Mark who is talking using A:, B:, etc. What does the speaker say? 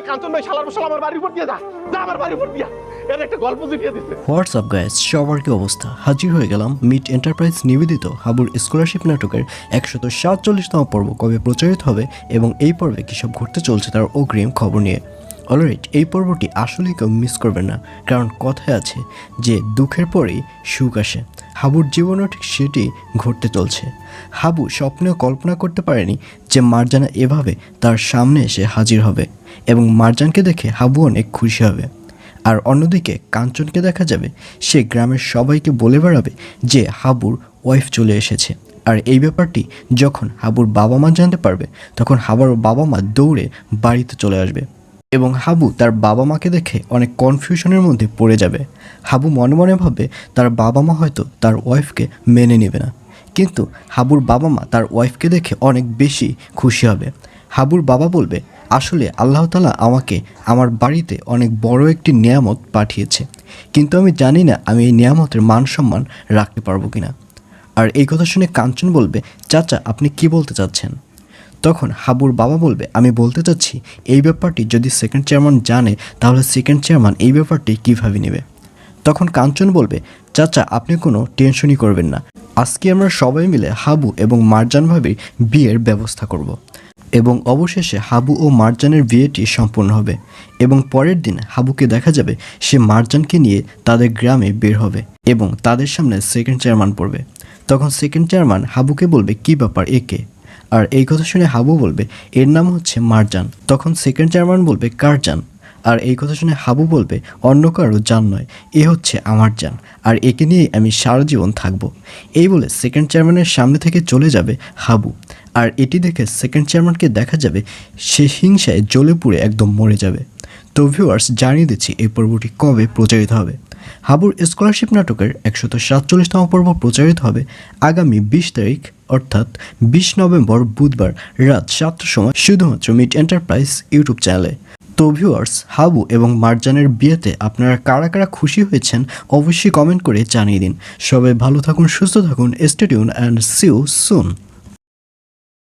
A: কাঞ্চন ভাই শালার মশাল আমার বাড়ির উপর দিয়ে যা আমার বাড়ির উপর দিয়া এর একটা গল্প জুটিয়ে দিচ্ছে।
B: হোয়াটসঅ্যাপ গাইস, সবার কি অবস্থা? হাজির হয়ে গেলাম মিট এন্টারপ্রাইজ নিবেদিত হাবুর স্কলারশিপ নাটকের 147তম পর্ব কবে প্রচারিত হবে এবং এই পর্বে কী সব ঘটতে চলছে তার অগ্রিম খবর নিয়ে। অলরাইট, এই পর্বটি আসলেই কেউ মিস করবেন না, কারণ কথায় আছে যে দুঃখের পরেই সুখ আসে। হাবুর জীবনেও ঠিক সেটি ঘটতে চলছে। হাবু স্বপ্নেও কল্পনা করতে পারেনি যে মারজানা এভাবে তার সামনে এসে হাজির হবে এবং মারজানকে দেখে হাবু অনেক খুশি হবে। আর অন্যদিকে কাঞ্চনকে দেখা যাবে সে গ্রামের সবাইকে বলে বেড়াবে যে হাবুর ওয়াইফ চলে এসেছে। আর এই ব্যাপারটি যখন হাবুর বাবা মা জানতে পারবে তখন হাবুর বাবা মা দৌড়ে বাড়িতে চলে আসবে এবং হাবু তার বাবা মাকে দেখে অনেক কনফিউশনের মধ্যে পড়ে যাবে। হাবু মনে মনে ভাবে তার বাবা মা হয়তো তার ওয়াইফকে মেনে নেবে না, কিন্তু হাবুর বাবা মা তার ওয়াইফকে দেখে অনেক বেশি খুশি হবে। হাবুর বাবা বলবে, আসলে আল্লাহ তাআলা আমাকে আমার বাড়িতে অনেক বড় একটি নিয়ামত পাঠিয়েছে, কিন্তু আমি জানি না আমি এই নিয়ামতের মান সম্মান রাখতে পারবো কিনা। আর এই কথা শুনে কাঞ্চন বলবে, চাচা আপনি কি বলতে চাচ্ছেন? তখন হাবুর বাবা বলবে, আমি বলতে চাচ্ছি এই ব্যাপারটি যদি সেকেন্ড চেয়ারম্যান জানে তাহলে সেকেন্ড চেয়ারম্যান এই ব্যাপারটি কীভাবে নেবে। তখন কাঞ্চন বলবে, চাচা আপনি কোনো টেনশনই করবেন না, আজকে আমরা সবাই মিলে হাবু এবং মারজান ভাবির বিয়ের ব্যবস্থা করব। এবং অবশেষে হাবু ও মারজানের বিয়েটি সম্পূর্ণ হবে এবং পরের দিন হাবুকে দেখা যাবে সে মারজানকে নিয়ে তাদের গ্রামে বের হবে এবং তাদের সামনে সেকেন্ড চেয়ারম্যান পড়বে। তখন সেকেন্ড চেয়ারম্যান হাবুকে বলবে, কি ব্যাপার একে? আর এই কথা শুনে হাবু বলবে, এর নাম হচ্ছে মারজান। তখন সেকেন্ড চেয়ারম্যান বলবে, কার জান? আর এই কথা শুনে হাবু বলবে, অন্য কারো জান নয়, এ হচ্ছে আমার জান, আর একে নিয়ে আমি সারা জীবন থাকবো। এই বলে সেকেন্ড চেয়ারম্যানের সামনে থেকে চলে যাবে হাবু। আর এটি দেখে সেকেন্ড চেয়ারম্যানকে দেখা যাবে সে হিংসায় জ্বলে পুড়ে একদম মরে যাবে। তো ভিউয়ার্স, জানিয়ে দিচ্ছি এই পর্বটি কবে প্রচারিত হবে। হাবুর স্কলারশিপ নাটকের 147তম পর্ব প্রচারিত হবে আগামী 20 তারিখ, অর্থাৎ 20 নভেম্বর বুধবার রাত 7টার সময় শুধুমাত্র মিট এন্টারপ্রাইজ ইউটিউব চ্যানেলে। তো ভিউয়ার্স, হাবু এবং মারজানের বিয়েতে আপনারা কারা কারা খুশি হয়েছেন অবশ্যই কমেন্ট করে জানিয়ে দিন। সবাই ভালো থাকুন, সুস্থ থাকুন, stay tune and see you soon.